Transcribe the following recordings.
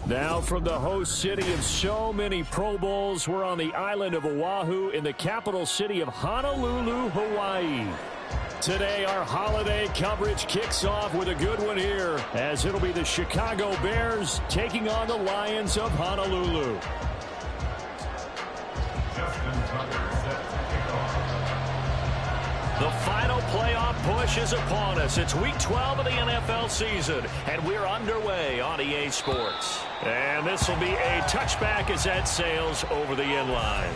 Now from the host city of so many Pro Bowls, we're on the island of Oahu in the capital city of Honolulu, Hawaii. Today, our holiday coverage kicks off with a good one here, as it'll be the Chicago Bears taking on the Lions of Honolulu. The final playoff push is upon us. It's Week 12 of the NFL season, and we're underway on EA Sports. And this will be a touchback as that sails over the end line.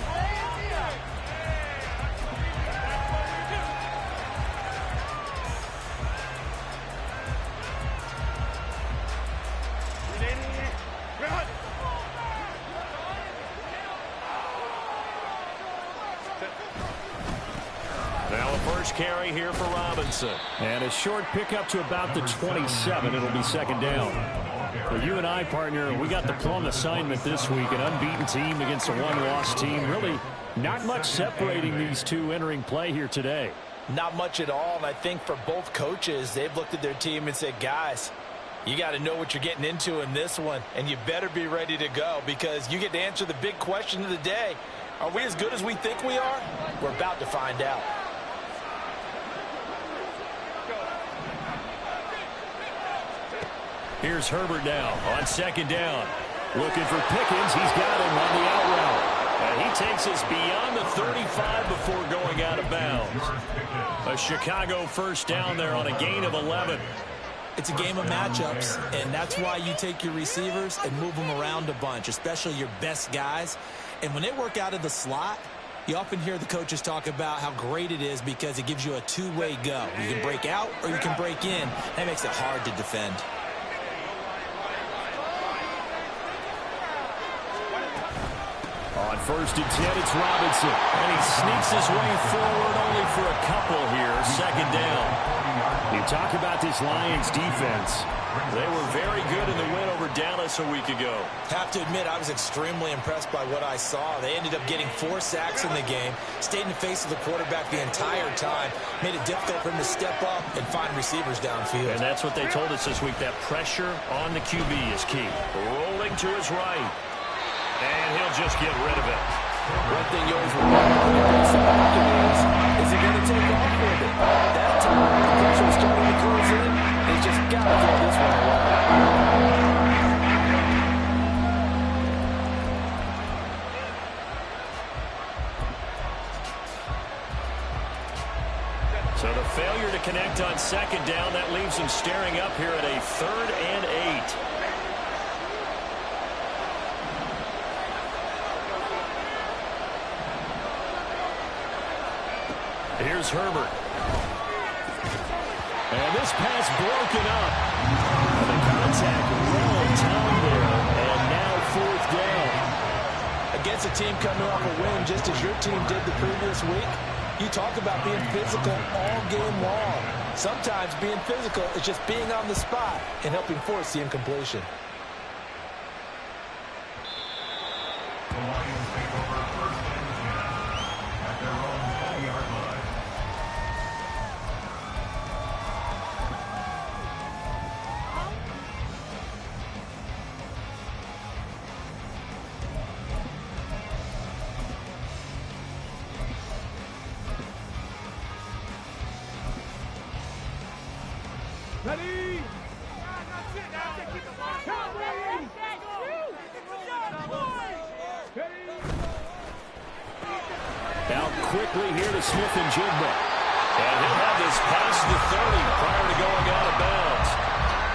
Carry here for Robinson. And a short pickup to about the 27. It'll be second down. For you and I, partner, we got the plum assignment this week. An unbeaten team against a one-loss team. Really not much separating these two entering play here today. Not much at all. And I think for both coaches, they've looked at their team and said, guys, you got to know what you're getting into in this one. And you better be ready to go, because you get to answer the big question of the day. Are we as good as we think we are? We're about to find out. Here's Herbert now on second down. Looking for Pickens. He's got him on the out route. And he takes us beyond the 35 before going out of bounds. A Chicago first down there on a gain of 11. It's a game of matchups, and that's why you take your receivers and move them around a bunch, especially your best guys. And when they work out of the slot, you often hear the coaches talk about how great it is because it gives you a two-way go. You can break out or you can break in. That makes it hard to defend. On first and 10, it's Robinson. And he sneaks his way forward only for a couple here. Second down. You talk about this Lions defense. They were very good in the win over Dallas a week ago. Have to admit, I was extremely impressed by what I saw. They ended up getting 4 sacks in the game, stayed in the face of the quarterback the entire time, made it difficult for him to step up and find receivers downfield. And that's what they told us this week, that pressure on the QB is key. Rolling to his right. And he'll just get rid of it. One thing you always remember when you're facing is he going to take off with it? That time, the pressure was starting to close in. He's just got to throw this one away. So the failure to connect on second down, that leaves him staring up here at a 3rd and 8. Here's Herbert. And this pass broken up. And the contact well in time there. And now 4th down. Against a team coming off a win just as your team did the previous week, you talk about being physical all game long. Sometimes being physical is just being on the spot and helping force the incompletion. The Lions take over first and 10 at their own 20-yard line. Ready? Out quickly here to Smith and Jigba. And he'll have this past the 30 prior to going out of bounds.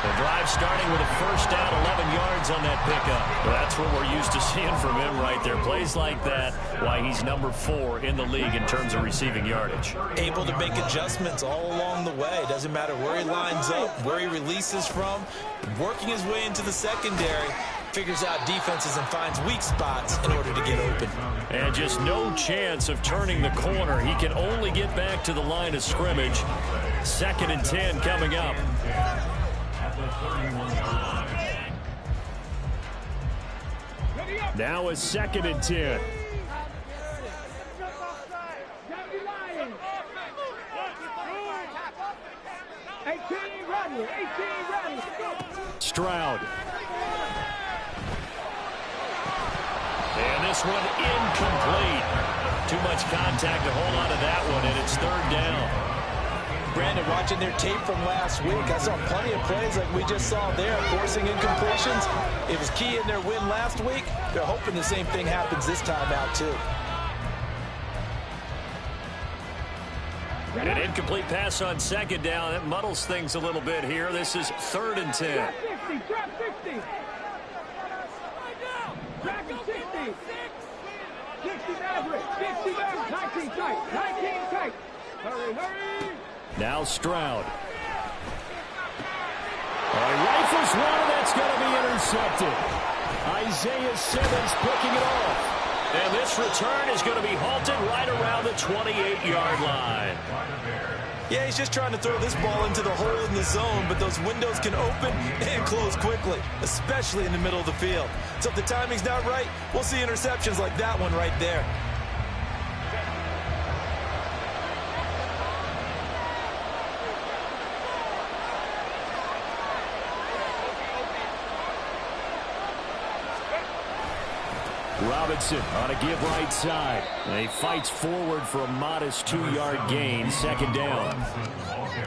The drive starting with a first down, 11 yards on that pickup. Well, that's what we're used to seeing from him right there. Plays like that, why he's number 4 in the league in terms of receiving yardage. Able to make adjustments all along the way. Doesn't matter where he lines up, where he releases from. Working his way into the secondary. Figures out defenses and finds weak spots in order to get open. And just no chance of turning the corner. He can only get back to the line of scrimmage. 2nd and 10 coming up. Now a 2nd and 10. Stroud. this one incomplete. Too much contact to hold on to that one, and it's third down. Brandon, watching their tape from last week, I saw plenty of plays like we just saw there, forcing incompletions. It was key in their win last week. They're hoping the same thing happens this time out, too. An incomplete pass on second down. That muddles things a little bit here. This is 3rd and 10. Trap 60, trap 60. Trap 60. 60 Maverick, 60 Maverick, 19 tight, 19 tight. Hurry, hurry. Now Stroud. Rifles one, and that's going to be intercepted. Isaiah Simmons picking it off. And this return is going to be halted right around the 28-yard line. Yeah, he's just trying to throw this ball into the hole in the zone, but those windows can open and close quickly, especially in the middle of the field. So if the timing's not right, we'll see interceptions like that one right there. Robinson on a give right side. And he fights forward for a modest 2-yard gain, second down.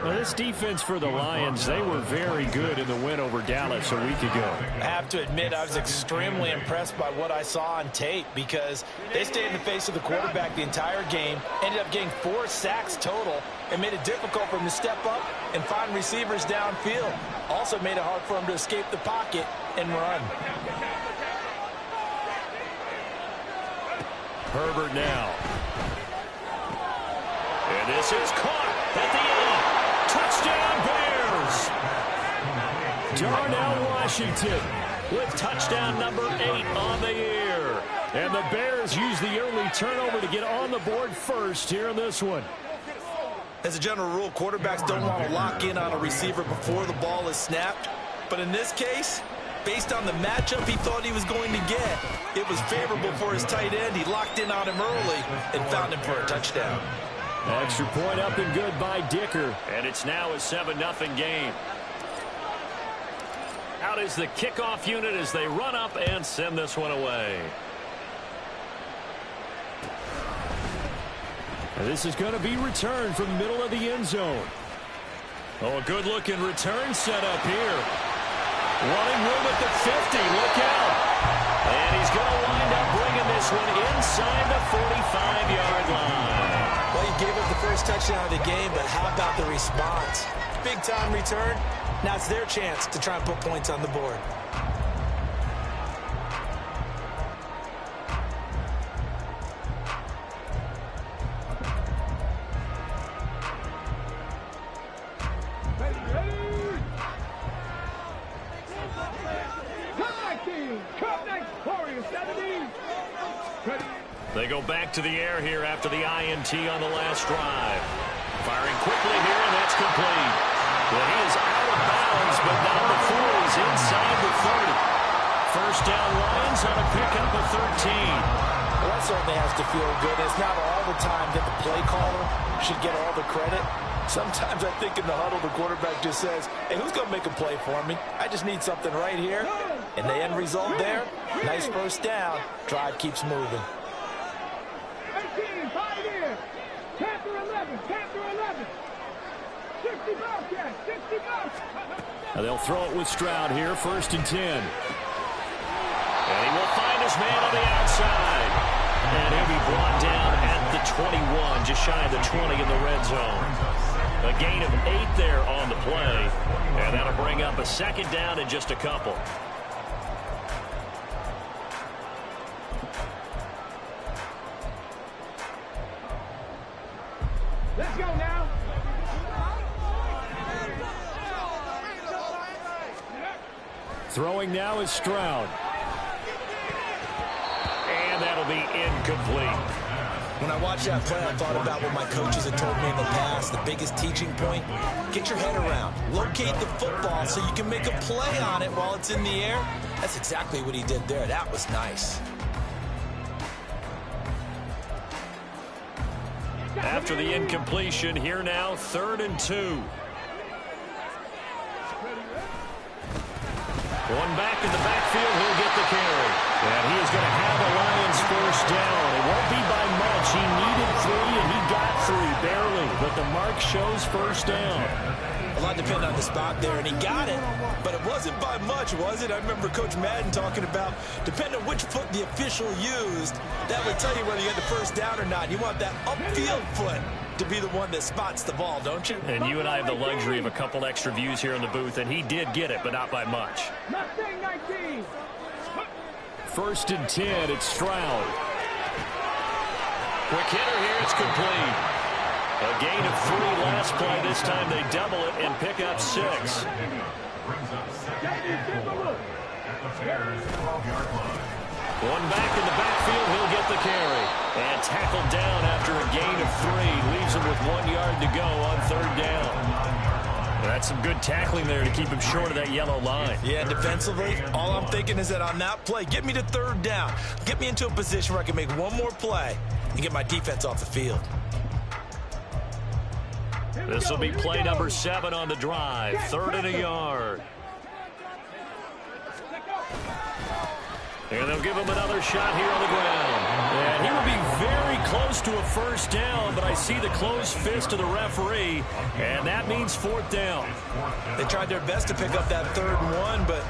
Well, this defense for the Lions, they were very good in the win over Dallas a week ago. I have to admit, I was extremely impressed by what I saw on tape because they stayed in the face of the quarterback the entire game, ended up getting 4 sacks total, and made it difficult for him to step up and find receivers downfield. Also made it hard for him to escape the pocket and run. Herbert now. And this is caught at the 8. Touchdown, Bears. Darnell Washington with touchdown number 8 on the year. And the Bears use the early turnover to get on the board first here in this one. As a general rule, quarterbacks don't want to lock in on a receiver before the ball is snapped. But in this case, based on the matchup he thought he was going to get, it was favorable for his tight end. He locked in on him early and found him for a touchdown. Extra point up and good by Dicker. And it's now a 7-0 game. Out is the kickoff unit as they run up and send this one away. And this is going to be returned from the middle of the end zone. Oh, a good-looking return set up here. Running room at the 50. Look out. And he's going to wind up bringing this one inside the 45-yard line. Well, he gave up the first touchdown of the game, but how about the response? Big-time return. Now it's their chance to try and put points on the board. They go back to the air here after the INT on the last drive. Firing quickly here, and that's complete. Well, he is out of bounds, but not before he's inside the 30. First down Lions on a pickup of 13. Well, that certainly has to feel good. It's not all the time that the play caller should get all the credit. Sometimes I think in the huddle, the quarterback just says, hey, who's going to make a play for me? I just need something right here. And the end result there, nice first down. Drive keeps moving. 18, 5 here. Panther 11, Panther 11. 60 Bobcats, 60 Bobcats. They'll throw it with Stroud here, 1st and 10. And he will find his man on the outside. And he'll be brought down at the 21, just shy of the 20 in the red zone. A gain of 8 there on the play. And that'll bring up a second down in just a couple. Let's go now. Throwing now is Stroud. And that'll be incomplete. When I watched that play, I thought about what my coaches had told me in the past. The biggest teaching point, get your head around. Locate the football so you can make a play on it while it's in the air. That's exactly what he did there. That was nice. After the incompletion, here now, 3rd and 2. One back in the backfield, he'll get the carry. And he is going to have the Lions first down. It won't be by much. He needed 3, and he got 3, barely. But the mark shows first down. A lot depended on the spot there, and he got it, but it wasn't by much, was it? I remember Coach Madden talking about, depending on which foot the official used, that would tell you whether you had the first down or not. You want that upfield foot to be the one that spots the ball, don't you? And you and I have the luxury of a couple extra views here in the booth, and he did get it, but not by much. Mustang 19. First and 10, it's Stroud. Quick hitter here, it's complete. A gain of 3 last play. This time they double it and pick up 6. Brings up second and 4 at the Bears' 12-yard line. One back in the backfield, he'll get the carry. And tackled down after a gain of 3. Leaves him with 1 yard to go on 3rd down. That's some good tackling there to keep him short of that yellow line. Yeah, defensively, all I'm thinking is that on that play, get me to 3rd down. Get me into a position where I can make one more play and get my defense off the field. This will be play number 7 on the drive. 3rd and a yard. And they'll give him another shot here on the ground. And he will be very close to a first down, but I see the closed fist of the referee, and that means 4th down. They tried their best to pick up that 3rd and 1, but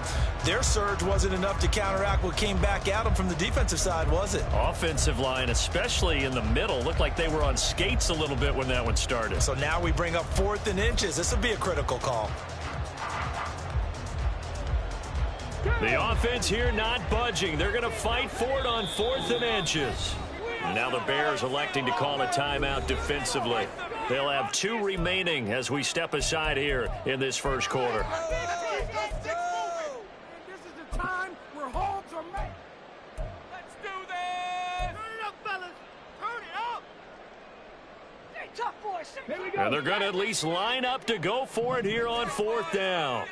their surge wasn't enough to counteract what came back at them from the defensive side, was it? Offensive line, especially in the middle, looked like they were on skates a little bit when that one started. So now we bring up 4th and inches. This will be a critical call. The offense here not budging. They're going to fight for it on 4th and inches. Now the Bears electing to call a timeout defensively. They'll have 2 remaining as we step aside here in this first quarter. This is the time where holds are made. Let's do this. Turn it up, fellas. Turn it up. Stay tough, boys. Here we go. And they're going to at least line up to go for it here on 4th down.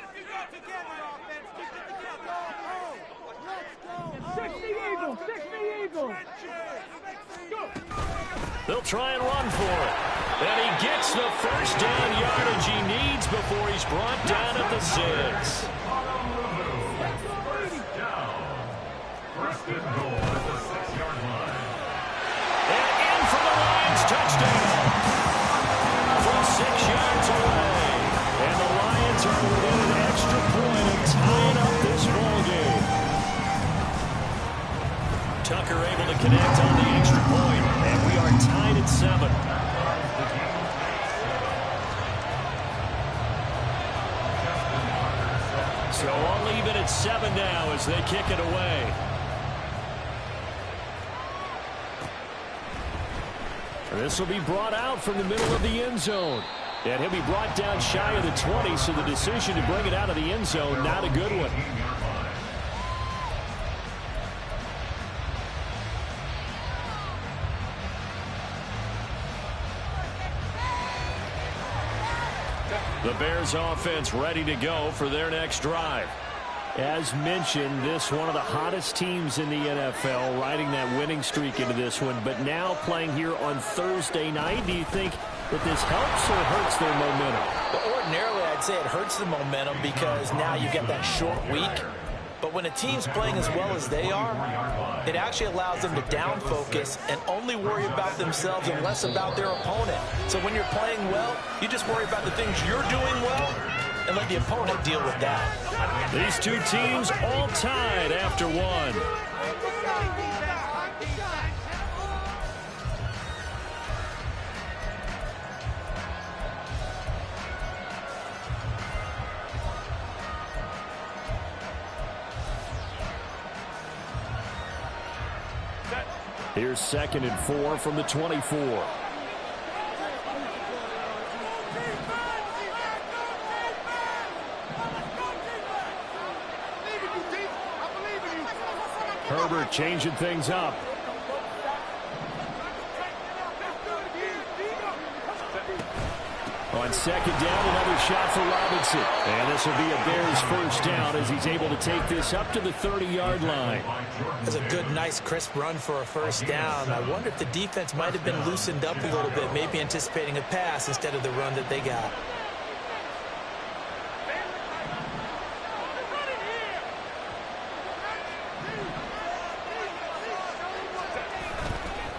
60 Eagles. 60 Eagles. Go. They'll try and run for it. And he gets the first down yardage he needs before he's brought down at the 6. First and goal at the 6-yard line. And in for the Lions, touchdown. From 6 yards away. And the Lions are within an extra point and tying up this ball game. Tucker able to connect on the extra point, and we are tied at 7. So all even at 7 now as they kick it away. This will be brought out from the middle of the end zone. And he'll be brought down shy of the 20, so the decision to bring it out of the end zone, not a good one. The Bears offense ready to go for their next drive. As mentioned, this one of the hottest teams in the NFL, riding that winning streak into this one, but now playing here on Thursday night. Do you think that this helps or hurts their momentum? Well, ordinarily, I'd say it hurts the momentum because now you get that short week. But when a team's playing as well as they are, it actually allows them to down focus and only worry about themselves and less about their opponent. So when you're playing well, you just worry about the things you're doing well and let the opponent deal with that. These two teams all tied after 1. Here's 2nd and 4 from the 24. Herbert changing things up. On 2nd down, another shot for Robinson. And this will be a Bears first down as he's able to take this up to the 30-yard line. That's a good, nice, crisp run for a first down. I wonder if the defense might have been loosened up a little bit, maybe anticipating a pass instead of the run that they got.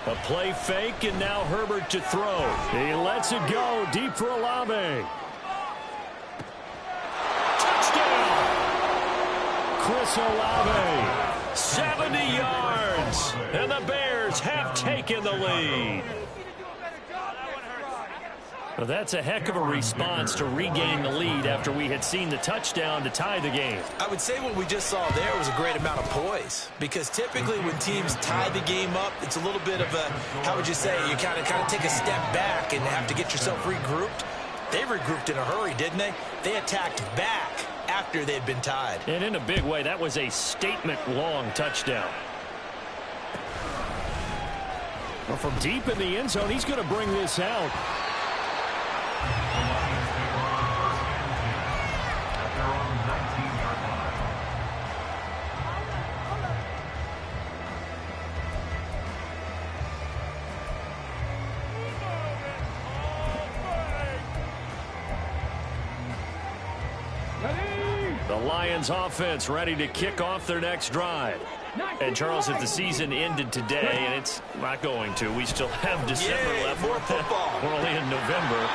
A play fake, and now Herbert to throw. He lets it go deep for Olave. Touchdown! Chris Olave. 70 yards. And the Bears have taken the lead. Well, that's a heck of a response to regain the lead after we had seen the touchdown to tie the game. I would say what we just saw there was a great amount of poise, because typically when teams tie the game up, it's a little bit of a, how would you say, you kind of take a step back and have to get yourself regrouped. They regrouped in a hurry, didn't they? They attacked back after they'd been tied. And in a big way, that was a statement-long touchdown. Well, from deep in the end zone, he's going to bring this out. The Lions offense ready to kick off their next drive. And Charles, if the season ended today, and it's not going to, we still have December left. More football. We're only in November,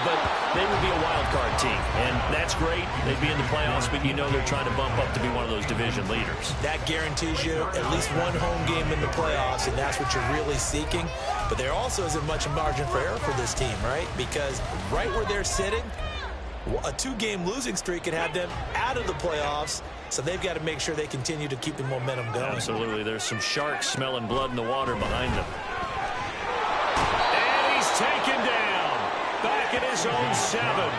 but they would be a wild card team, and that's great. They'd be in the playoffs, but you know they're trying to bump up to be one of those division leaders. That guarantees you at least one home game in the playoffs, and that's what you're really seeking. But there also isn't much margin for error for this team, right? Because right where they're sitting, a two-game losing streak could have them out of the playoffs, so they've got to make sure they continue to keep the momentum going. Absolutely. There's some sharks smelling blood in the water behind them. And he's taken down. Back at his own 7.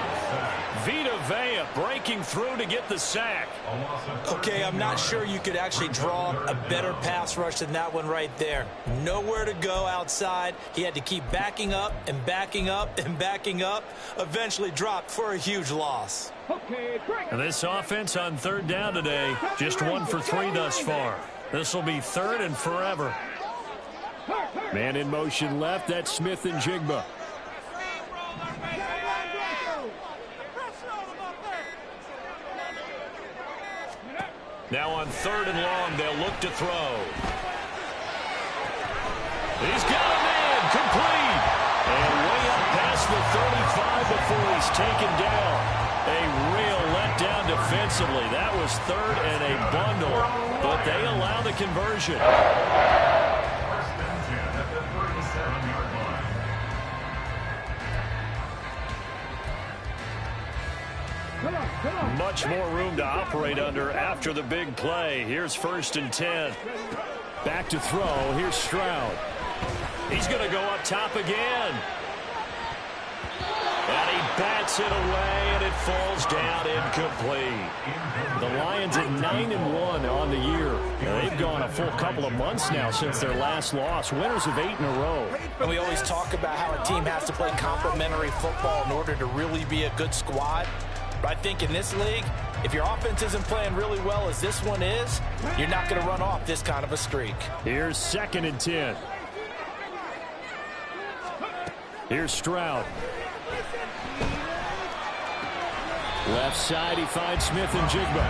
Vita Vea breaking through to get the sack. Okay, I'm not sure you could actually draw a better pass rush than that one right there. Nowhere to go outside. He had to keep backing up and backing up and backing up. Eventually dropped for a huge loss. And this offense on third down today, just 1 for 3 thus far. This will be third and forever. Man in motion left, that's Smith and Jigba. Now on third and long, they'll look to throw. He's got a man, complete. And way up past the 35 before he's taken down. A real letdown defensively. That was third and a bundle, but they allow the conversion. First and 10 at the 37-yard line. Much more room to operate under after the big play. Here's first and 10. Back to throw. Here's Stroud. He's going to go up top again. And he bats it away, and it falls down incomplete. The Lions at 9-1 on the year. They've gone a full couple of months now since their last loss. Winners of 8 in a row. And we always talk about how a team has to play complementary football in order to really be a good squad. But I think in this league, if your offense isn't playing really well as this one is, you're not going to run off this kind of a streak. Here's second and 10. Here's Stroud. Left side, he finds Smith and Jigba.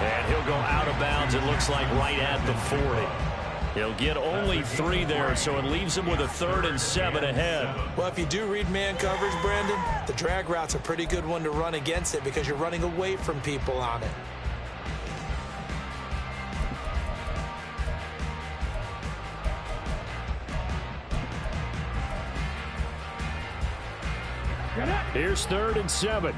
And he'll go out of bounds, it looks like right at the 40. He'll get only 3 there, so it leaves him with a 3rd and 7 ahead. Well, if you do read man coverage, Brandon, the drag route's a pretty good one to run against it because you're running away from people on it. Here's 3rd and 7.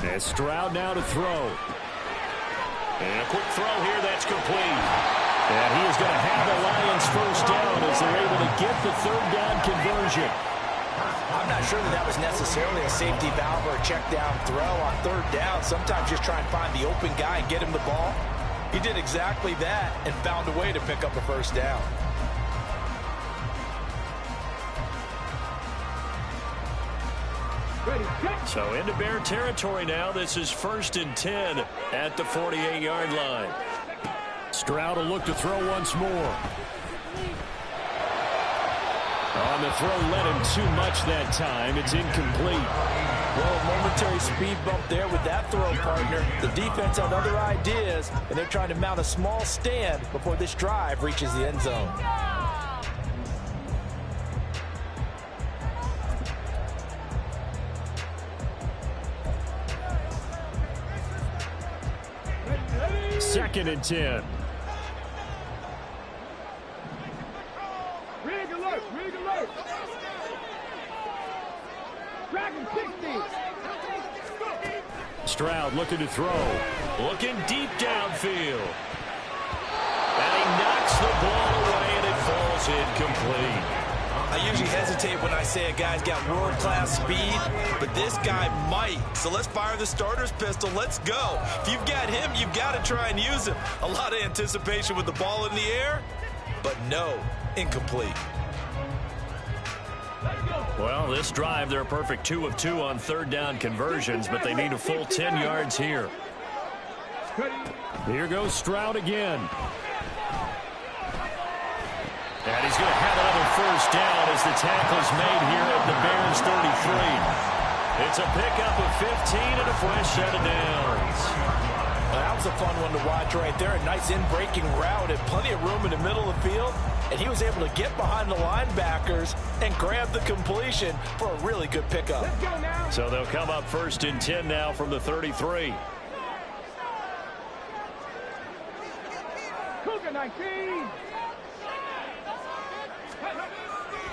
And Stroud now to throw. And a quick throw here, that's complete. And he is going to have the Lions first down as they're able to get the 3rd down conversion. I'm not sure that was necessarily a safety valve or a check down throw on 3rd down. Sometimes just try and find the open guy and get him the ball. He did exactly that and found a way to pick up a first down. So into Bear territory now. This is 1st and 10 at the 48-yard line. Stroud will look to throw once more. On the throw, led him too much that time. It's incomplete. Well, a momentary speed bump there with that throw, partner. The defense had other ideas, and they're trying to mount a small stand before this drive reaches the end zone. Second and 10. Rig alert! Rig alert! Dragon 60! Stroud looking to throw. Looking deep downfield. And he knocks the ball away, and it falls incomplete. I usually hesitate when I say a guy's got world-class speed, but this guy might. So let's fire the starter's pistol. Let's go. If you've got him, you've got to try and use him. A lot of anticipation with the ball in the air, but no, incomplete. Well, this drive, they're a perfect 2 of 2 on third down conversions, but they need a full 10 yards here. Here goes Stroud again. And he's going to have another first down as the tackle's made here at the Bears 33. It's a pickup of 15 and a fresh set of downs. Well, that was a fun one to watch right there. A nice in-breaking route and plenty of room in the middle of the field. And he was able to get behind the linebackers and grab the completion for a really good pickup. So they'll come up first and 10 now from the 33. Cougar 19!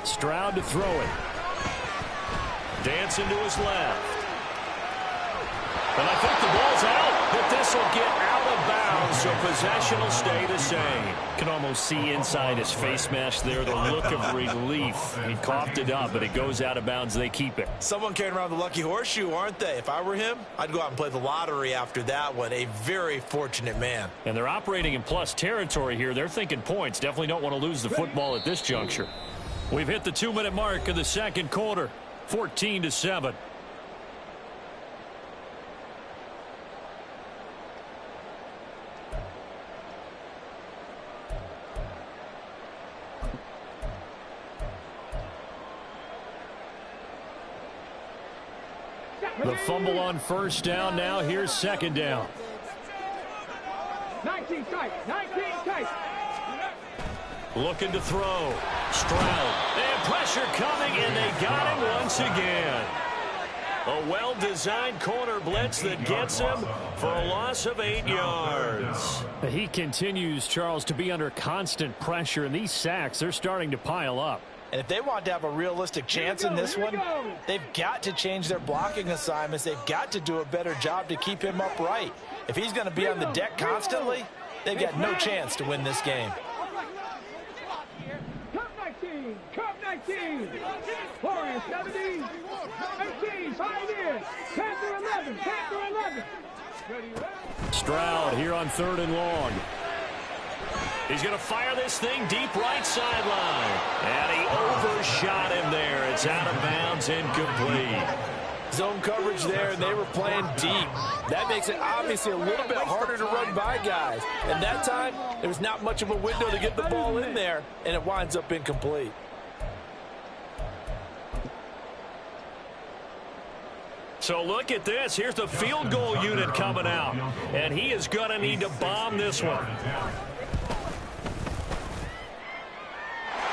Stroud to throw it. Dancing to his left. And I think the ball's out, but this will get out of bounds, so possession will stay the same. Can almost see inside his face mask there the look of relief. He coughed it up, but it goes out of bounds. They keep it. Someone carrying around the lucky horseshoe, aren't they? If I were him, I'd go out and play the lottery after that one. A very fortunate man. And they're operating in plus territory here. They're thinking points. Definitely don't want to lose the football at this juncture. We've hit the 2-minute mark of the second quarter. 14-7. The fumble on first down. Now here's second down. 19 tight! 19 tight! Looking to throw. Stroud. And pressure coming, and they got him once again. A well-designed corner blitz that gets him for a loss of 8 yards. He continues, Charles, to be under constant pressure, and these sacks, they're starting to pile up. And if they want to have a realistic chance in this one, they've got to change their blocking assignments. They've got to do a better job to keep him upright. If he's going to be on the deck constantly, they've got no chance to win this game. Cup 19! Cup 19! Warriors 70! 18! Pioneers! Panther 11! Panther 11! Stroud here on third and long. He's going to fire this thing deep right sideline. And he overshot him there. It's out of bounds, incomplete. Zone coverage there, and they were playing deep. That makes it obviously a little bit harder to run by guys. And that time, there was not much of a window to get the ball in there, and it winds up incomplete. So look at this. Here's the field goal unit coming out. And he is going to need to bomb this one.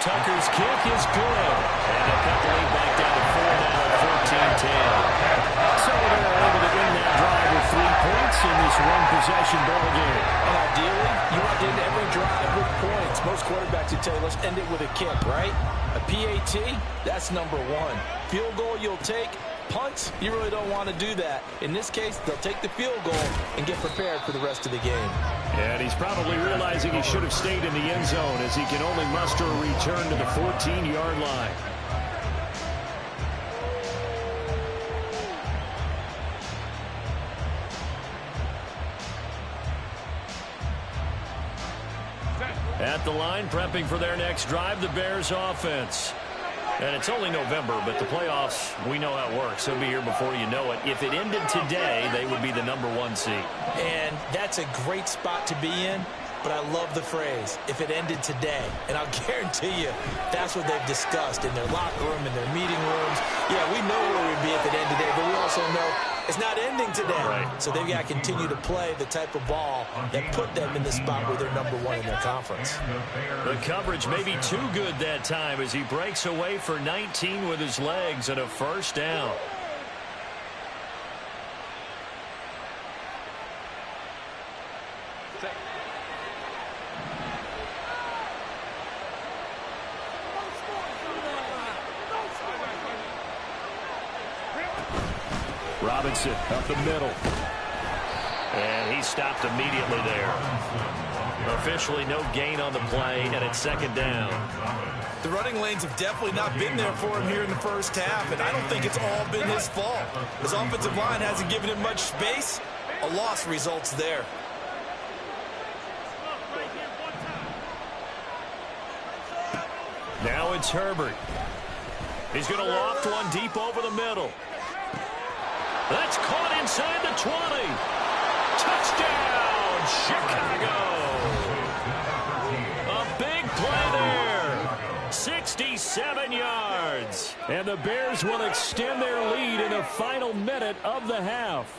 Tucker's kick is good. And they'll cut the lead back down to 4 now at 14-10. So they're able to win that drive with 3 points in this one-possession ball game. And ideally, you want to end every drive with points. Most quarterbacks would tell you, let's end it with a kick, right? A PAT, that's number 1. Field goal you'll take. Punts, you really don't want to do that. In this case, they'll take the field goal and get prepared for the rest of the game. And he's probably realizing he should have stayed in the end zone as he can only muster a return to the 14-yard line. At the line, prepping for their next drive, the Bears offense. And it's only November, but the playoffs, we know how it works. They'll be here before you know it. If it ended today, they would be the #1 seed. And that's a great spot to be in. but I love the phrase, if it ended today. And I'll guarantee you that's what they've discussed in their locker room, in their meeting rooms. Yeah, we know where we'd be if it ended today, but we also know it's not ending today. Right. So they've got to continue to play the type of ball that put them in the spot where they're number one in their conference. The coverage may be too good that time as he breaks away for 19 with his legs and a first down. Robinson up the middle. And he stopped immediately there. Officially no gain on the play, and it's second down. The running lanes have definitely not been there for him here in the first half, and I don't think it's all been his fault. His offensive line hasn't given him much space. A loss results there. Now it's Herbert. He's going to loft one deep over the middle. That's caught inside the 20. Touchdown, Chicago. A big play there. 67 yards. And the Bears will extend their lead in the final minute of the half.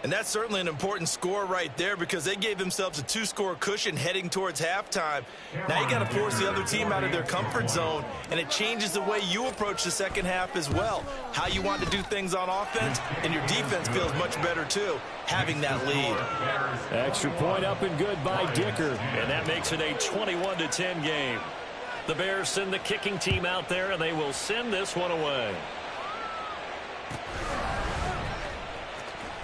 And that's certainly an important score right there because they gave themselves a 2-score cushion heading towards halftime. Now you got to force the other team out of their comfort zone, and it changes the way you approach the second half as well. How you want to do things on offense, and your defense feels much better too, having that lead. Extra point up and good by Dicker, and that makes it a 21-10 game. The Bears send the kicking team out there, and they will send this one away.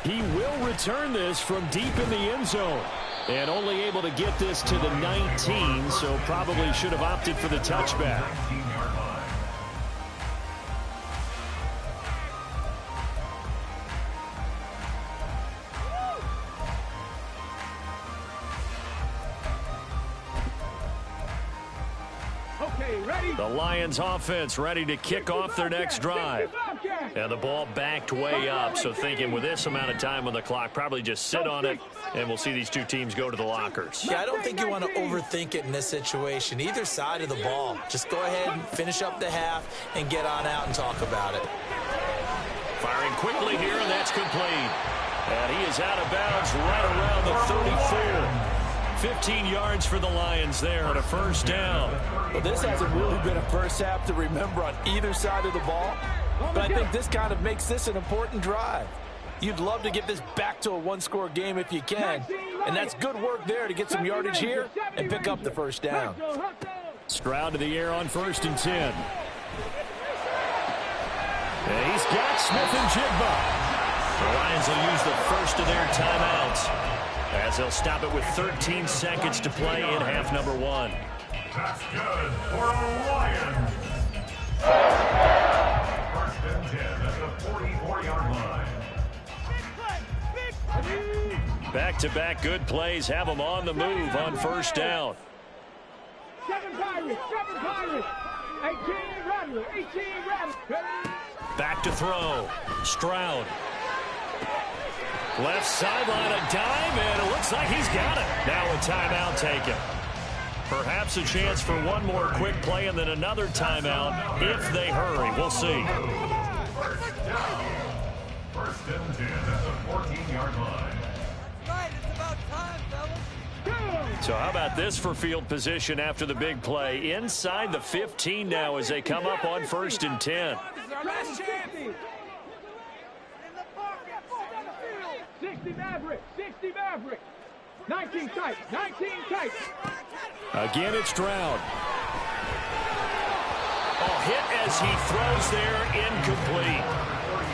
He will return this from deep in the end zone. And only able to get this to the 19, so probably should have opted for the touchback. The Lions offense ready to kick off their next drive. And the ball backed way up, so thinking with this amount of time on the clock, probably just sit on it, and we'll see these two teams go to the lockers. Yeah, I don't think you want to overthink it in this situation. Either side of the ball. Just go ahead and finish up the half and get on out and talk about it. Firing quickly here, and that's complete. And he is out of bounds right around the 34. 15 yards for the Lions there on a first down. Well, this hasn't really been a first half to remember on either side of the ball, but I think this kind of makes this an important drive. You'd love to get this back to a one-score game if you can, and that's good work there to get some yardage here and pick up the first down. Stroud to the air on 1st and 10. And he's got Smith and Jigba. The Lions will use the first of their timeouts as they'll stop it with 13 seconds to play in half number 1. That's good for the Lions. First and 10 at the 44-yard line. Back-to-back good plays have them on the move on first down. 7 Pirates, 18 Rattler, 18 Rattler. Back to throw. Stroud. Left sideline, a dime, and it looks like he's got it. Now a timeout taken. Perhaps a chance for one more quick play and then another timeout if they hurry. We'll see. First down. First and 10 at the 14-yard line. Right, it's about time, fellas. So how about this for field position after the big play? Inside the 15 now as they come up on 1st and 10. This is our last chance. In the pocket, ball down the field. 60 Maverick, 60 Maverick. 19 tight, 19 tight. Again, it's Stroud. Oh, hit as he throws there, incomplete.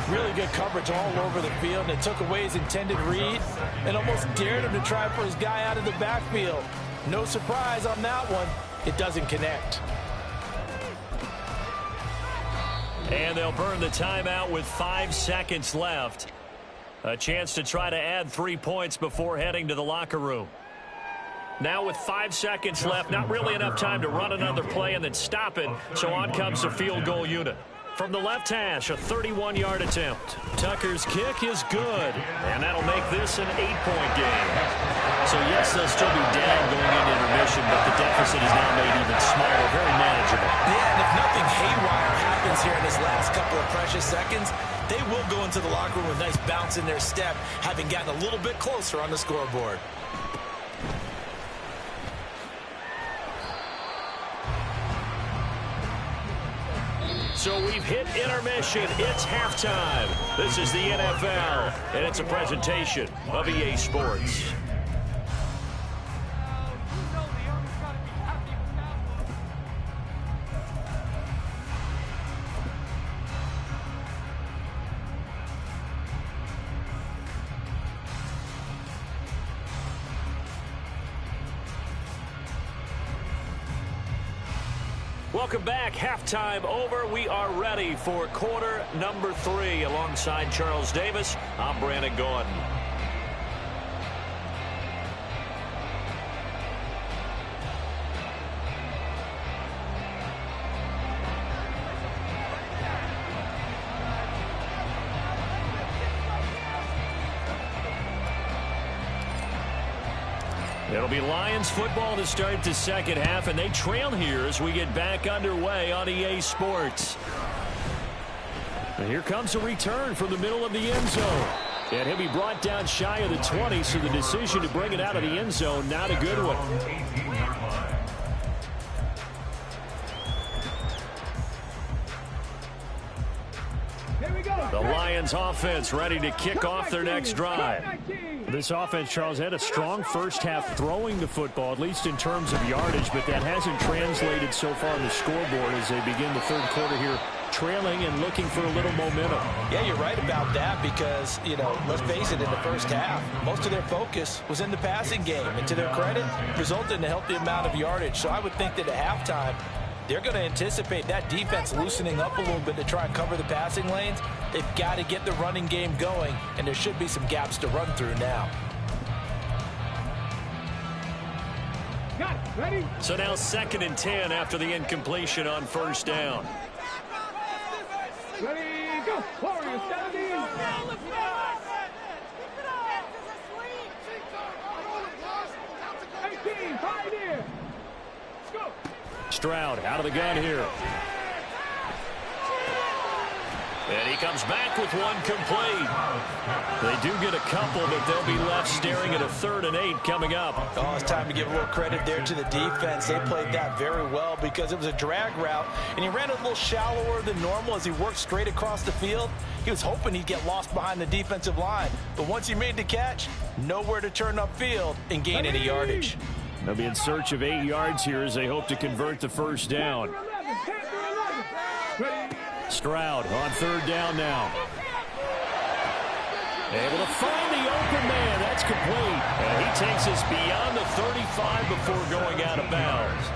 Really good coverage all over the field, and it took away his intended read and almost dared him to try for his guy out of the backfield. No surprise on that one. It doesn't connect. And they'll burn the timeout with 5 seconds left. A chance to try to add 3 points before heading to the locker room. Now with 5 seconds left, not really enough time to run another play and then stop it, so on comes the field goal unit. From the left hash, a 31-yard attempt. Tucker's kick is good, and that'll make this an 8-point game. So, yes, they'll still be down going into intermission, but the deficit is now made even smaller, very manageable. Yeah, and if nothing haywire happens here in this last couple of precious seconds, they will go into the locker room with a nice bounce in their step, having gotten a little bit closer on the scoreboard. So we've hit intermission. It's halftime. This is the NFL, and it's a presentation of EA Sports. Welcome back. Halftime over. We are ready for quarter number 3. Alongside Charles Davis, I'm Brandon Gordon. It'll be Lions football to start the second half, and they trail here as we get back underway on EA Sports. And here comes a return from the middle of the end zone. And he'll be brought down shy of the 20, so the decision to bring it out of the end zone, not a good one. The Lions offense ready to kick off their next drive. This offense, Charles, had a strong first half throwing the football, at least in terms of yardage, but that hasn't translated so far on the scoreboard as they begin the third quarter here, trailing and looking for a little momentum. Yeah, you're right about that because, you know, let's face it, in the first half, most of their focus was in the passing game. And to their credit, resulted in a healthy amount of yardage. So I would think that at halftime, they're going to anticipate that defense loosening up a little bit to try and cover the passing lanes. They've got to get the running game going, and there should be some gaps to run through now. Got it. Ready? So now 2nd and 10 after the incompletion on first down. Ready, go. Warriors, 17. Pioneer. Let's go. Stroud out of the gun here. And he comes back with one complete. They do get a couple, but they'll be left staring at a 3rd and 8 coming up. Oh, it's time to give a little credit there to the defense. They played that very well because it was a drag route, and he ran a little shallower than normal as he worked straight across the field. He was hoping he'd get lost behind the defensive line, but once he made the catch, nowhere to turn upfield and gain any yardage. They'll be in search of 8 yards here as they hope to convert the first down. Stroud on 3rd down now. Able to find the open man. That's complete. And he takes us beyond the 35 before going out of bounds.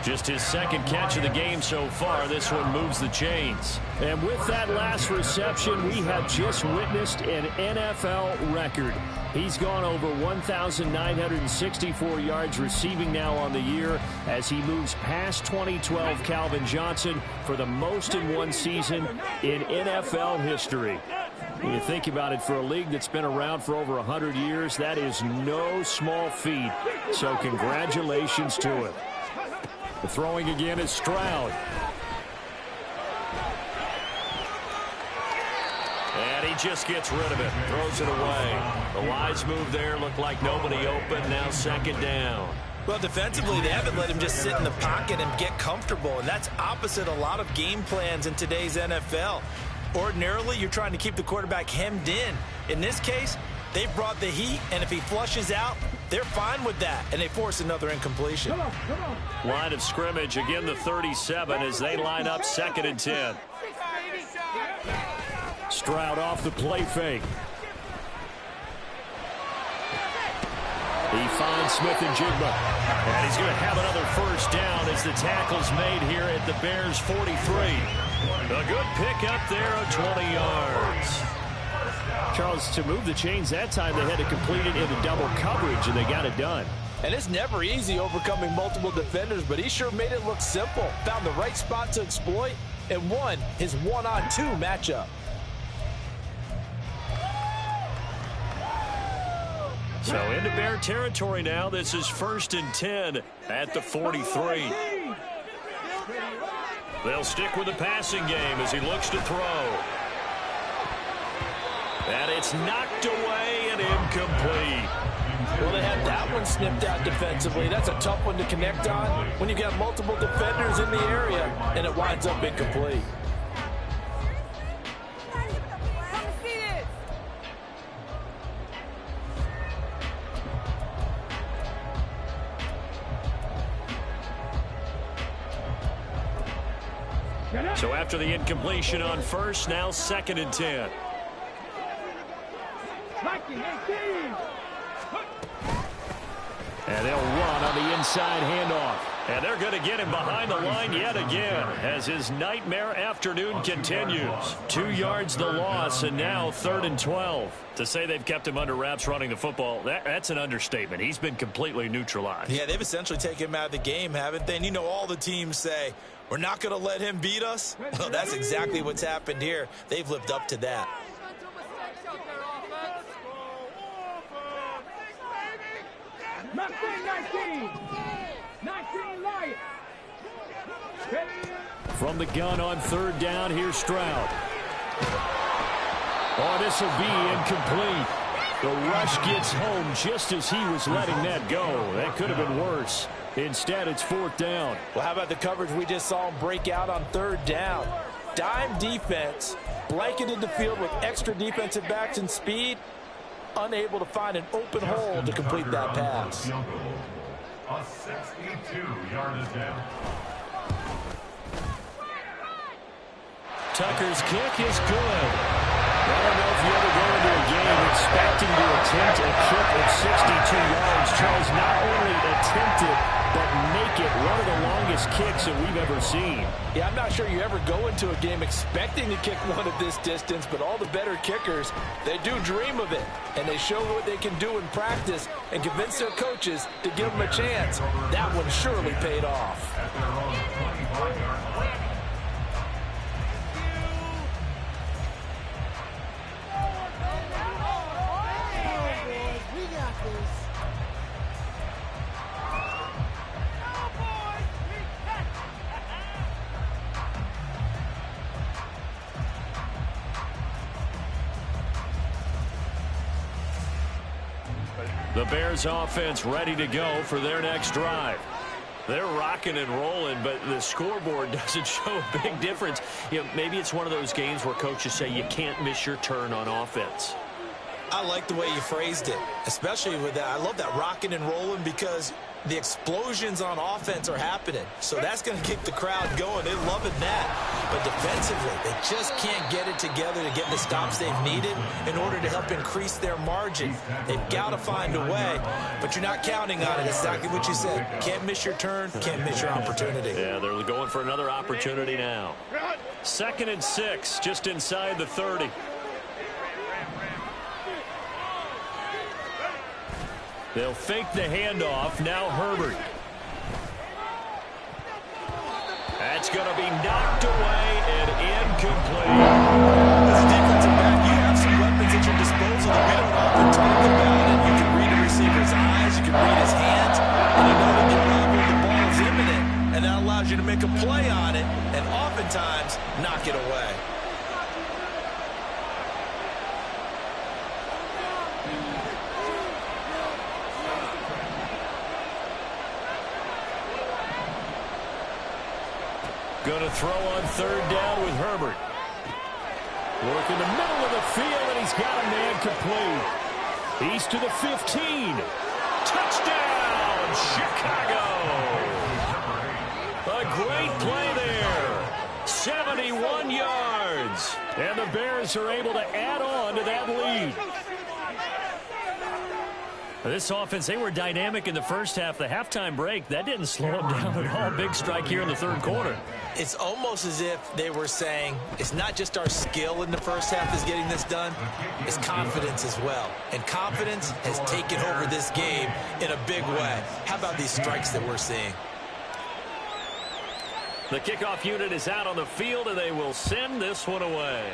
Just his 2nd catch of the game so far. This one moves the chains. And with that last reception, we have just witnessed an NFL record. He's gone over 1,964 yards receiving now on the year as he moves past 2012 Calvin Johnson for the most in one season in NFL history. When you think about it, for a league that's been around for over 100 years, that is no small feat. So congratulations to him. The throwing again is Stroud. And he just gets rid of it. Throws it away. The wise move there. Looked like nobody open. Now 2nd down. Well, defensively, they haven't let him just sit in the pocket and get comfortable. And that's opposite a lot of game plans in today's NFL. Ordinarily, you're trying to keep the quarterback hemmed in. In this case, they brought the heat, and if he flushes out, they're fine with that, and they force another incompletion. Come on. Line of scrimmage, again the 37 as they line up 2nd and 10. Stroud off the play fake. He finds Smith and Jigba. And he's going to have another first down as the tackle's made here at the Bears 43. A good pickup there of 20 yards. Charles, to move the chains that time, they had to complete it into double coverage, and they got it done. And it's never easy overcoming multiple defenders, but he sure made it look simple. Found the right spot to exploit and won his 1-on-2 matchup. So into Bear territory now. This is 1st and 10 at the 43. They'll stick with the passing game as he looks to throw. And it's knocked away and incomplete. Well, they had that one snipped out defensively. That's a tough one to connect on when you've got multiple defenders in the area, and it winds up incomplete. So after the incompletion on first, now 2nd and 10. And they'll run on the inside handoff. And they're going to get him behind the line yet again as his nightmare afternoon continues. 2 yards the loss, and now 3rd and 12. To say they've kept him under wraps running the football, that's an understatement. He's been completely neutralized. Yeah, they've essentially taken him out of the game, haven't they? And you know, all the teams say, we're not going to let him beat us. Well, that's exactly what's happened here. They've lived up to that. From the gun on 3rd down, here's Stroud. Oh, this will be incomplete. The rush gets home just as he was letting that go. That could have been worse. Instead, it's 4th down. Well, how about the coverage we just saw him break out on 3rd down? Dime defense, blanketed the field with extra defensive backs and speed, unable to find an open hole to complete that pass. A 62-yard attempt. Tucker's kick is good. I don't know if you ever go into a game expecting to attempt a kick of 62 yards. Charles, not only attempt it, but make it one of the longest kicks that we've ever seen. Yeah, I'm not sure you ever go into a game expecting to kick one of this distance, but all the better kickers, they do dream of it, and they show what they can do in practice and convince their coaches to give them a chance. That one surely paid off. At their own 25-yard line. The Bears offense ready to go for their next drive. They're rocking and rolling, but the scoreboard doesn't show a big difference. You know, maybe it's one of those games where coaches say you can't miss your turn on offense. I like the way you phrased it, especially with that. I love that rocking and rolling because the explosions on offense are happening. So that's going to keep the crowd going. They're loving that. But defensively, they just can't get it together to get the stops they've needed in order to help increase their margin. They've got to find a way, but you're not counting on it. Exactly what you said. Can't miss your turn, can't miss your opportunity. Yeah, they're going for another opportunity now. 2nd and 6, just inside the 30. They'll fake the handoff. Now Herbert. That's going to be knocked away and incomplete. As a defensive back, you have some weapons at your disposal that we don't often talk about. And you can read a receiver's eyes, you can read his hands, and you know that the ball is imminent, and that allows you to make a play on it and oftentimes knock it away. Going to throw on 3rd down with Herbert. Work in the middle of the field, and he's got a man complete. He's to the 15. Touchdown, Chicago! A great play there. 71 yards. And the Bears are able to add on to that lead. This offense, they were dynamic in the first half. The halftime break, that didn't slow them down at all. Big strike here in the 3rd quarter. It's almost as if they were saying, it's not just our skill in the first half that's getting this done, it's confidence as well. And confidence has taken over this game in a big way. How about these strikes that we're seeing? The kickoff unit is out on the field, and they will send this one away.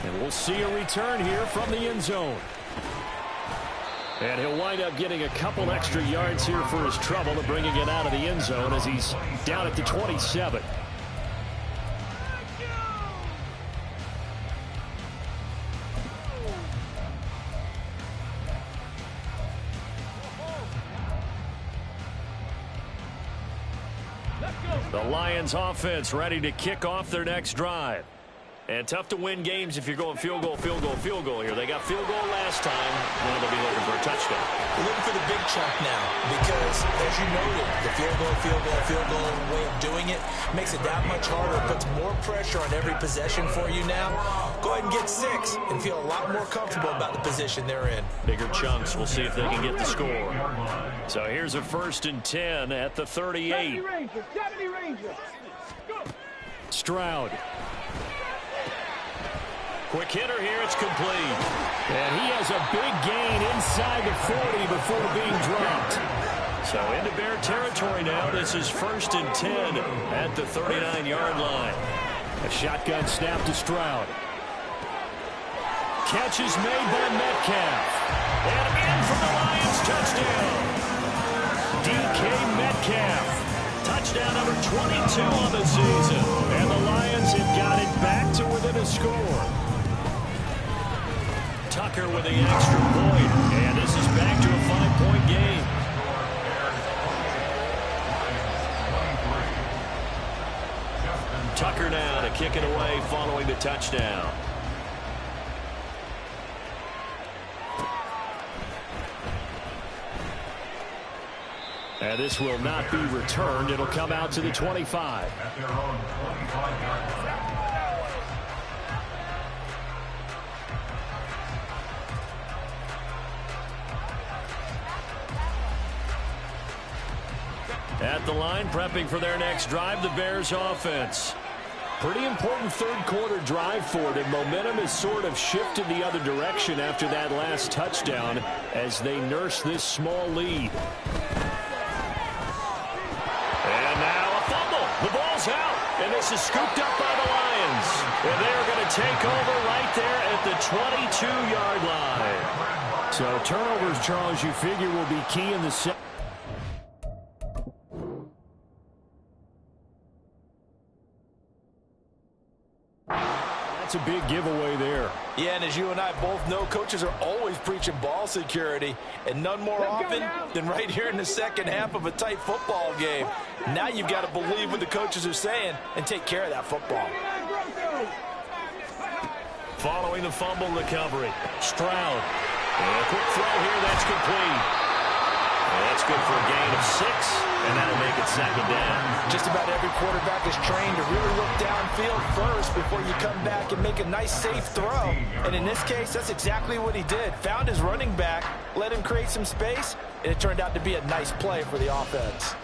And We'll see a return here from the end zone. And he'll wind up getting a couple extra yards here for his trouble and bringing it out of the end zone as he's down at the 27. The Lions offense ready to kick off their next drive. And tough to win games if you're going field goal, field goal, field goal here. They got field goal last time. Now they'll be looking for a touchdown. We're looking for the big chunk now because, as you noted, the field goal way of doing it makes it that much harder. It puts more pressure on every possession for you now. Go ahead and get 6 and feel a lot more comfortable about the position they're in. Bigger chunks. We'll see if they can get the score. So here's a 1st and 10 at the 38. Stroud. Quick hitter here, it's complete. And he has a big gain inside the 40 before being dropped. So into Bear territory now. This is 1st and 10 at the 39-yard line. A shotgun snap to Stroud. Catch is made by Metcalf. And in for the Lions touchdown. DK Metcalf. Touchdown number 22 on the season. And the Lions have got it back to within a score. Tucker with the extra point, and this is back to a 5-point game. Tucker now to kick it away following the touchdown. And this will not be returned. It'll come out to the 25. At their own 25-yard line. At the line, prepping for their next drive, the Bears offense. Pretty important third-quarter drive for them. Momentum has sort of shifted the other direction after that last touchdown as they nurse this small lead. And now a fumble. The ball's out, and this is scooped up by the Lions. And they're going to take over right there at the 22-yard line. So turnovers, Charles, you figure will be key in the second. That's a big giveaway there. Yeah, and as you and I both know, coaches are always preaching ball security, and none more often than right here in the second half of a tight football game. Now you've got to believe what the coaches are saying and take care of that football. Following the fumble recovery, Stroud. And a quick throw here, that's complete. And that's good for a gain of 6, and that'll make it 2nd down. Just about every quarterback is trained to really look downfield first before you come back and make a nice, safe throw. And in this case, that's exactly what he did. Found his running back, let him create some space, and it turned out to be a nice play for the offense.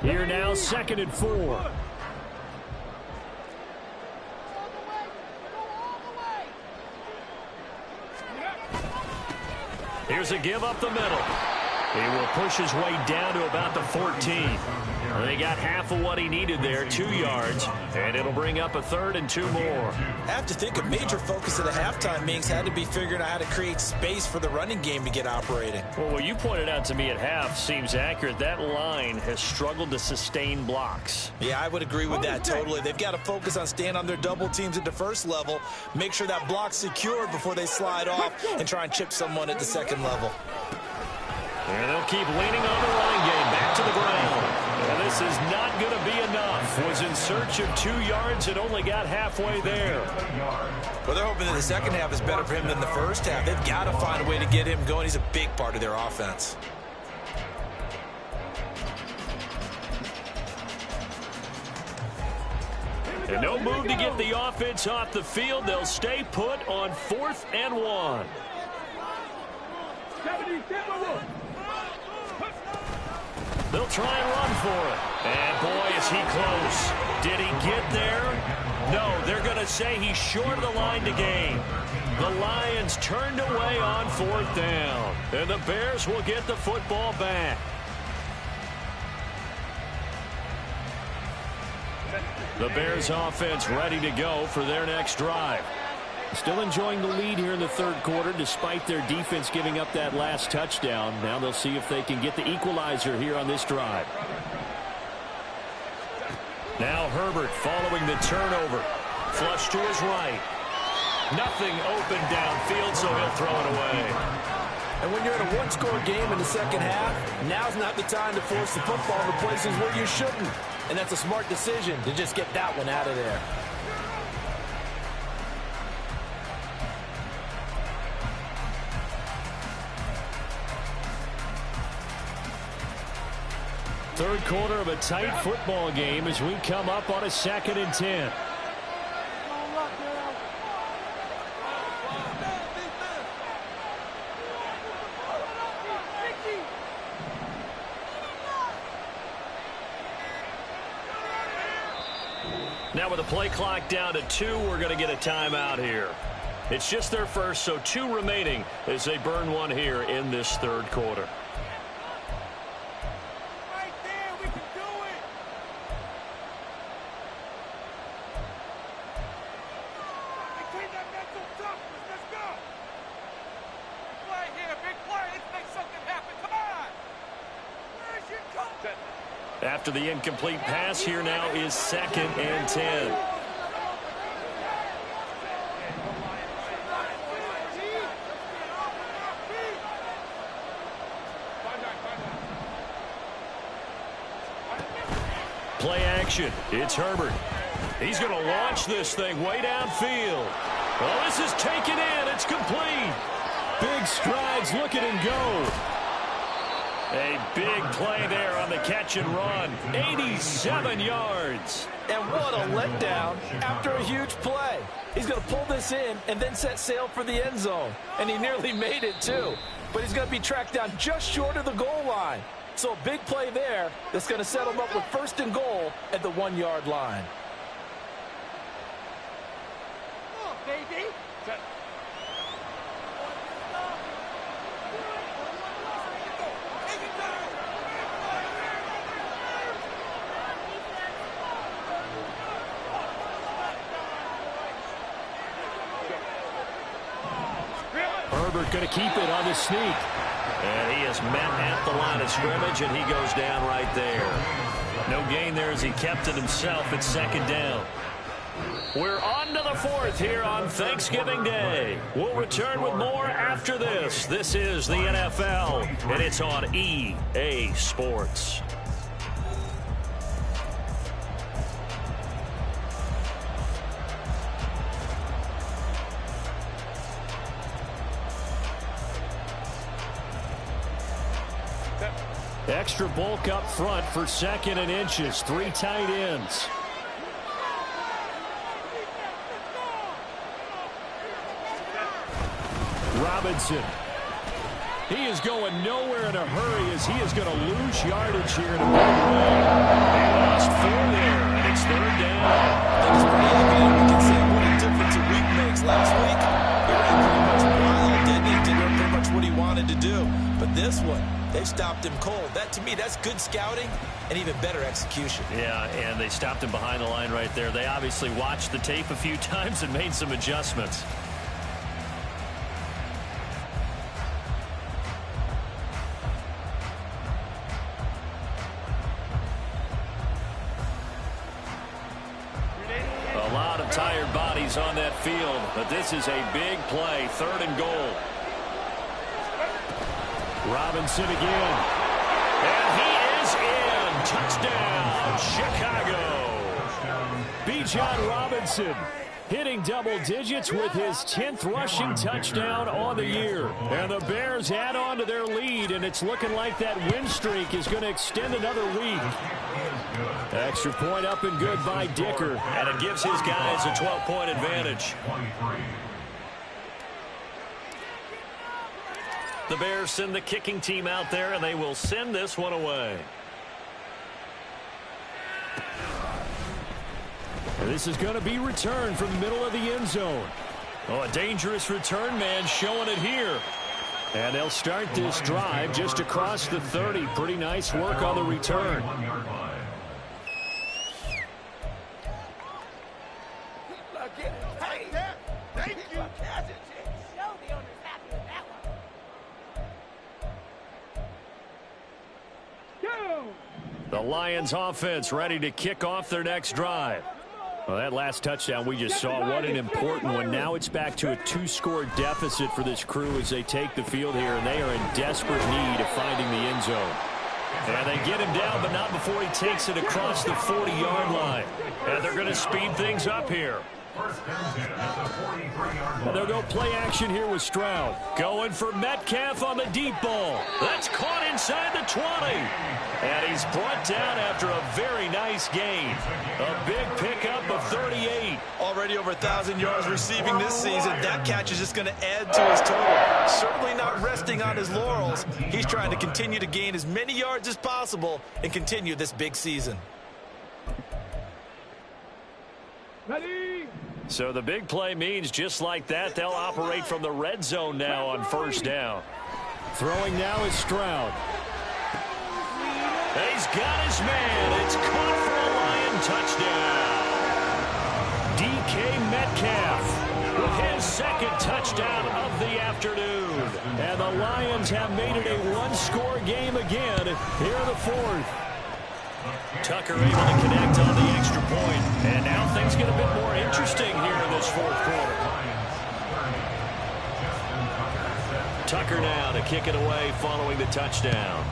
Here now, 2nd and 4. Here's a give up the middle. He will push his way down to about the 14. They got half of what he needed there, 2 yards, and it'll bring up a 3rd and 2 more. I have to think a major focus of the halftime meetings had to be figuring out how to create space for the running game to get operating. Well, what you pointed out to me at half seems accurate. That line has struggled to sustain blocks. Yeah, I would agree with that totally. They've got to focus on staying on their double teams at the first level, make sure that block's secured before they slide off and try and chip someone at the second level. And they'll keep leaning on the running game back to the ground. And this is not going to be enough. Was in search of 2 yards and only got halfway there. Well, they're hoping that the second half is better for him than the first half. They've got to find a way to get him going. He's a big part of their offense. And no move to get the offense off the field. They'll stay put on 4th and 1. They'll try and run for it. And boy, is he close. Did he get there? No, they're going to say he's short of the line to gain. The Lions turned away on 4th down. And the Bears will get the football back. The Bears offense ready to go for their next drive. Still enjoying the lead here in the third quarter despite their defense giving up that last touchdown. Now they'll see if they can get the equalizer here on this drive. Now Herbert following the turnover. Flush to his right. Nothing open downfield, so he'll throw it away. And when you're in a one-score game in the second half, now's not the time to force the football to places where you shouldn't. And that's a smart decision to just get that one out of there. Third quarter of a tight football game as we come up on a 2nd and 10. Now with the play clock down to 2, we're going to get a timeout here. It's just their first, so 2 remaining as they burn one here in this third quarter. Right there, we can do it. Maintain that mental toughness. Let's go. Play here, big play. Let's make something happen. Come on. Where's your coach? After the incomplete pass, here now is 2nd and 10. Play action. It's Herbert. He's going to launch this thing way downfield. Well, this is taken in. It's complete. Big strides. Look at him go. A big play there on the catch and run. 87 yards. And what a letdown after a huge play. He's going to pull this in and then set sail for the end zone. And he nearly made it, too. But he's going to be tracked down just short of the goal line. So a big play there that's going to set him up with 1st and goal at the 1-yard line. Come on, baby. Herbert going to keep it on the sneak. And he is met at the line of scrimmage, and he goes down right there. No gain there as he kept it himself at 2nd down. We're on to the 4th here on Thanksgiving Day. We'll return with more after this. This is the NFL, and it's on EA Sports. Extra bulk up front for 2nd and inches. 3 tight ends. Robinson. He is going nowhere in a hurry as he is going to lose yardage here in a big way. They lost 4 there, and it's 3rd down. It's pretty evident. We can see what a difference a week makes. Last week, he ran pretty much wild, didn't he? Did pretty much what he wanted to do. But this one, they stopped him cold. That, to me, that's good scouting and even better execution. Yeah, and they stopped him behind the line right there. They obviously watched the tape a few times and made some adjustments. A lot of tired bodies on that field, but this is a big play. 3rd and goal. Robinson again. And he is in. Touchdown, Chicago. Bijan Robinson hitting double digits with his 10th rushing touchdown on the year. And the Bears add on to their lead, and it's looking like that win streak is going to extend another week. Extra point up and good by Dicker. And it gives his guys a 12-point advantage. The Bears send the kicking team out there, and they will send this one away. And this is going to be returned from the middle of the end zone. Oh, a dangerous return man showing it here. And they'll start this drive just across the 30. Pretty nice work on the return. Get it. Hey, thank you. Show the owner's happy with that one. The Lions offense ready to kick off their next drive. Well, that last touchdown we just saw, what an important one. Now it's back to a 2-score deficit for this crew as they take the field here, and they are in desperate need of finding the end zone. And they get him down, but not before he takes it across the 40-yard line. And they're going to speed things up here. And they'll go play action here with Stroud. Going for Metcalf on the deep ball. That's caught inside the 20. And he's brought down after a very nice gain. A big pickup of 38. Already over 1,000 yards receiving this season. That catch is just going to add to his total. Certainly not resting on his laurels. He's trying to continue to gain as many yards as possible and continue this big season. So the big play means just like that, they'll operate from the red zone now on first down. Throwing now is Stroud. He's got his man. It's caught for a Lion touchdown. DK Metcalf with his second touchdown of the afternoon. And the Lions have made it a one-score game again here in the fourth. Tucker able to connect on the extra point. And now things get a bit more interesting here in this fourth quarter. Tucker now to kick it away following the touchdown.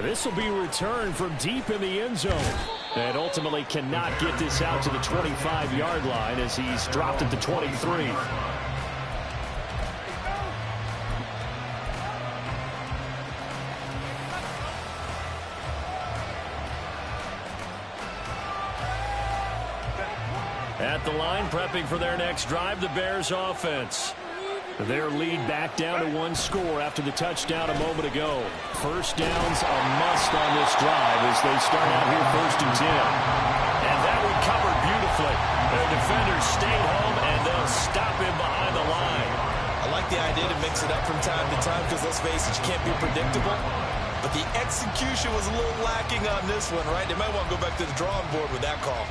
This will be returned from deep in the end zone. And ultimately cannot get this out to the 25-yard line as he's dropped at the 23. At the line, prepping for their next drive, the Bears offense. Their lead back down to one score after the touchdown a moment ago. First down's a must on this drive as they start out here 1st and 10. And that one covered beautifully. Their defenders stayed home, and they'll stop him behind the line. I like the idea to mix it up from time to time because, let's face it, you can't be predictable. But the execution was a little lacking on this one, right? They might want to go back to the drawing board with that call.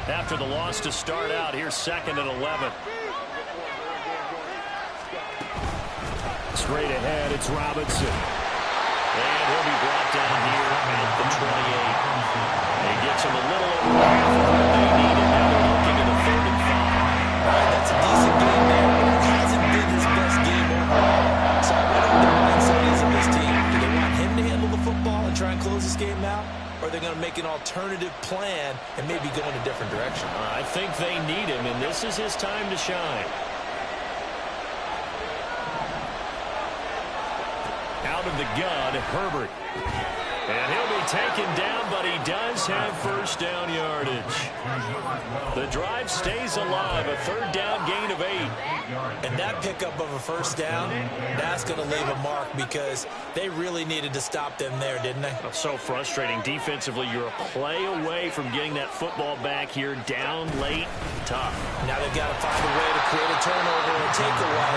After the loss to start out, here's 2nd and 11. Straight ahead, it's Robinson. And he'll be brought down here at the 28. He gets him a little over half of what they need, and now they're looking at the 3rd and 5. All right, that's a decent game there. It hasn't been his best game overall. So I wonder what the mindset is of this team. Do they want him to handle the football and try and close this game out? Or are they going to make an alternative plan and maybe go in a different direction? I think they need him, and this is his time to shine. Out of the gun, Herbert. And he'll be taken down, but he does have first down yardage. The drive stays alive, a 3rd down gain of 8. And that pickup of a first down, that's going to leave a mark because they really needed to stop them there, didn't they? So frustrating. Defensively, you're a play away from getting that football back here down late. Tough. Now they've got to find a way to create a turnover or take away.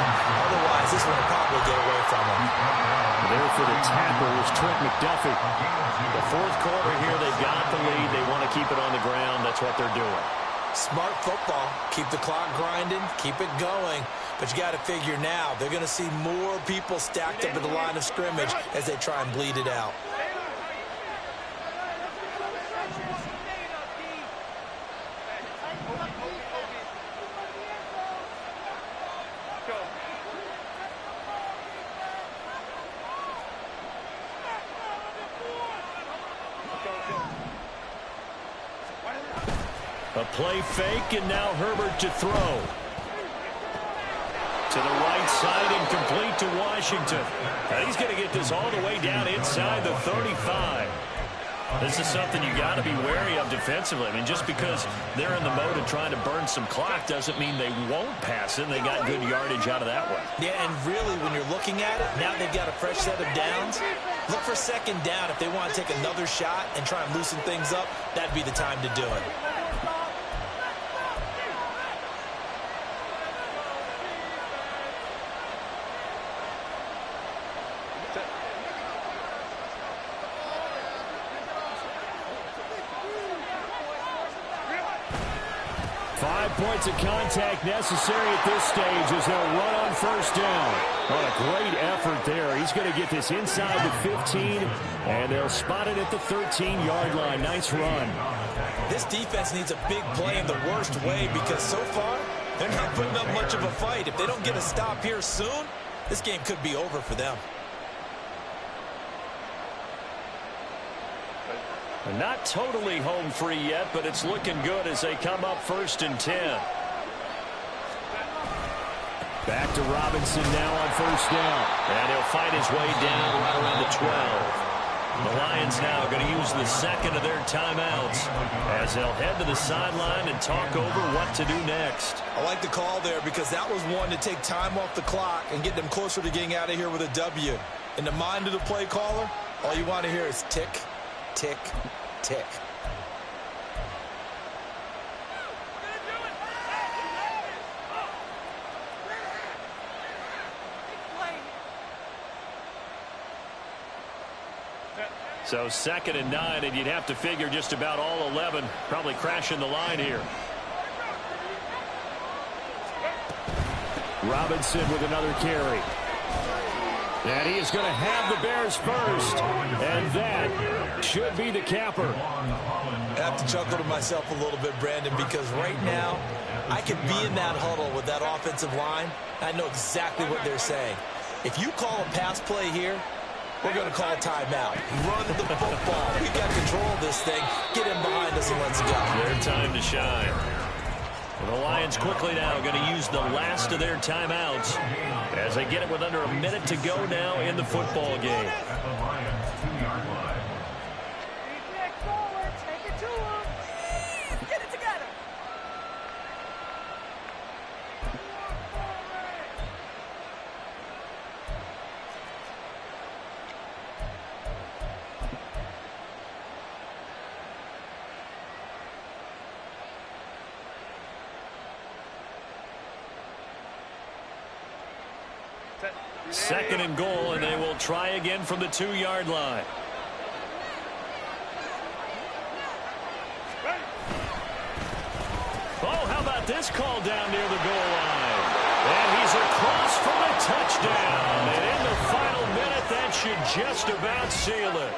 Otherwise, this one will probably get away from them. There for the tackle was Trent McDuffie. The 4th quarter here, they've got the lead. They want to keep it on the ground. That's what they're doing. Smart football. Keep the clock grinding. Keep it going. But you got to figure now, they're going to see more people stacked up at the line of scrimmage as they try and bleed it out. A play fake, and now Herbert to throw. To the right side, incomplete to Washington. And he's going to get this all the way down inside the 35. This is something you got to be wary of defensively. I mean, just because they're in the mode of trying to burn some clock doesn't mean they won't pass it. They got good yardage out of that one. Yeah, and really, when you're looking at it, now they've got a fresh set of downs. Look for 2nd down. If they want to take another shot and try and loosen things up, that'd be the time to do it. 5 points of contact necessary at this stage as they'll run on first down. What a great effort there. He's going to get this inside the 15, and they'll spot it at the 13-yard line. Nice run. This defense needs a big play in the worst way because so far they're not putting up much of a fight. If they don't get a stop here soon, this game could be over for them. Not totally home free yet, but it's looking good as they come up 1st and 10. Back to Robinson now on first down. And he'll fight his way down right around the 12. The Lions now going to use the second of their timeouts as they'll head to the sideline and talk over what to do next. I like the call there because that was one to take time off the clock and get them closer to getting out of here with a W. In the mind of the play caller, all you want to hear is tick, tick, tick. So 2nd and 9, and you'd have to figure just about all 11 probably crashing the line here. Robinson with another carry. And he is going to have the Bears first. And that should be the capper. I have to chuckle to myself a little bit, Brandon, because right now I could be in that huddle with that offensive line. I know exactly what they're saying. If you call a pass play here, we're going to call a timeout. Run the football. We've got control of this thing. Get him behind us and let's go. Their time to shine. The Lions quickly now going to use the last of their timeouts as they get it with under a minute to go now in the football game. Get it together. Second and goal, and they will try again from the 2-yard line. Oh, how about this call down near the goal line? And he's across for the touchdown. And in the final minute, that should just about seal it.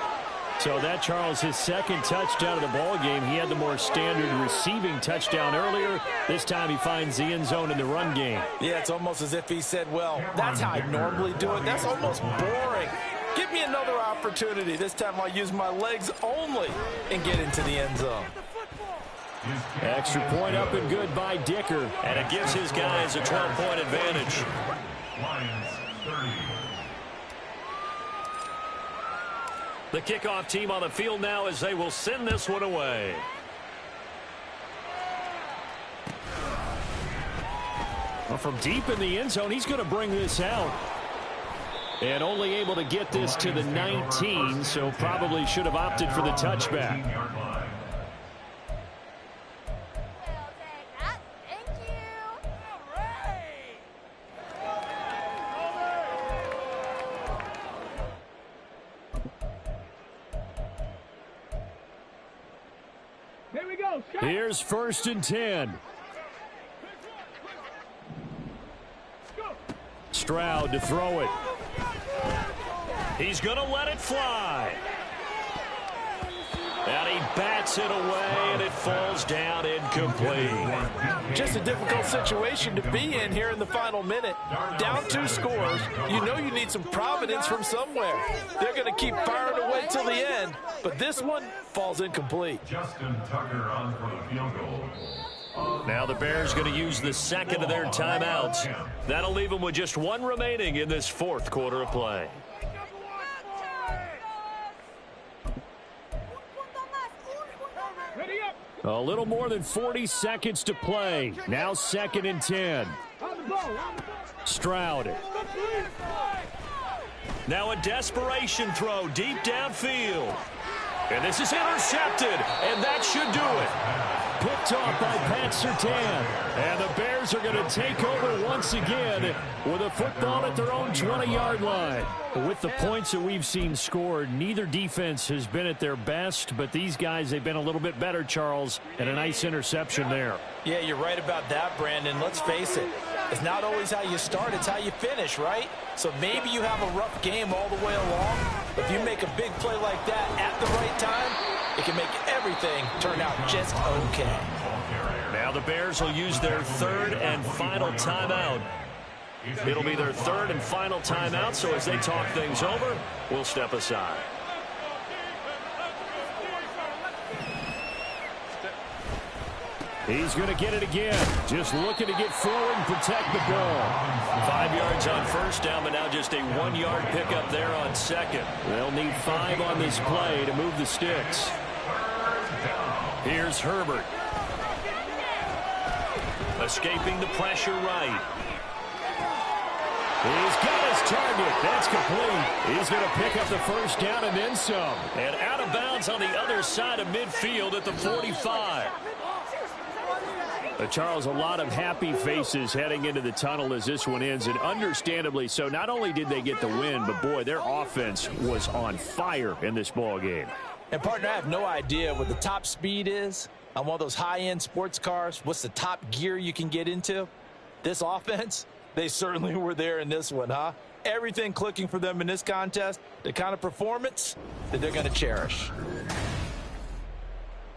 So that, Charles, his second touchdown of the ball game. He had the more standard receiving touchdown earlier. This time he finds the end zone in the run game. Yeah, it's almost as if he said, well, that's how I normally do it. That's almost boring. Give me another opportunity. This time I'll use my legs only and get into the end zone. Extra point up and good by Dicker. And it gives his guys a 12-point advantage. Lions 30. The kickoff team on the field now as they will send this one away. Well, from deep in the end zone, he's going to bring this out. And only able to get this to the 19, so probably should have opted for the touchback. Here's 1st and 10. Stroud to throw it. He's going to let it fly. And he bats it away, and it falls down incomplete. Just a difficult situation to be in here in the final minute. Down 2 scores. You know you need some providence from somewhere. They're going to keep firing away till the end, but this one falls incomplete. Justin Tucker on for the field goal. Now the Bears going to use the second of their timeouts. That'll leave them with just 1 remaining in this 4th quarter of play. A little more than 40 seconds to play. Now 2nd and 10. Stroud. Now a desperation throw deep downfield. And this is intercepted, and that should do it. Picked off by Pat Surtain. And the Bears Bears are going to take over once again with a football at their own 20-yard line. With the points that we've seen scored, neither defense has been at their best, but these guys, they've been a little bit better, Charles, and a nice interception there. Yeah, you're right about that, Brandon. Let's face it. It's not always how you start, it's how you finish, right? So maybe you have a rough game all the way along, but if you make a big play like that at the right time, it can make everything turn out just okay. Now the Bears will use their third and final timeout. It'll be their third and final timeout, so as they talk things over, we'll step aside. He's going to get it again. Just looking to get forward and protect the ball. 5 yards on first down, but now just a 1-yard pickup there on second. They'll need 5 on this play to move the sticks. Here's Herbert. Escaping the pressure right. He's got his target. That's complete. He's going to pick up the first down and then some. And out of bounds on the other side of midfield at the 45. Charles, a lot of happy faces heading into the tunnel as this one ends, and understandably so. Not only did they get the win, but boy, their offense was on fire in this ball game. And partner, I have no idea what the top speed is on one of those high-end sports cars. What's the top gear you can get into? This offense, they certainly were there in this one, huh? Everything clicking for them in this contest, the kind of performance that they're going to cherish.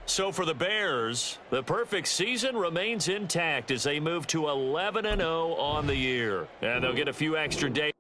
So for the Bears, the perfect season remains intact as they move to 11-0 on the year. And they'll get a few extra days.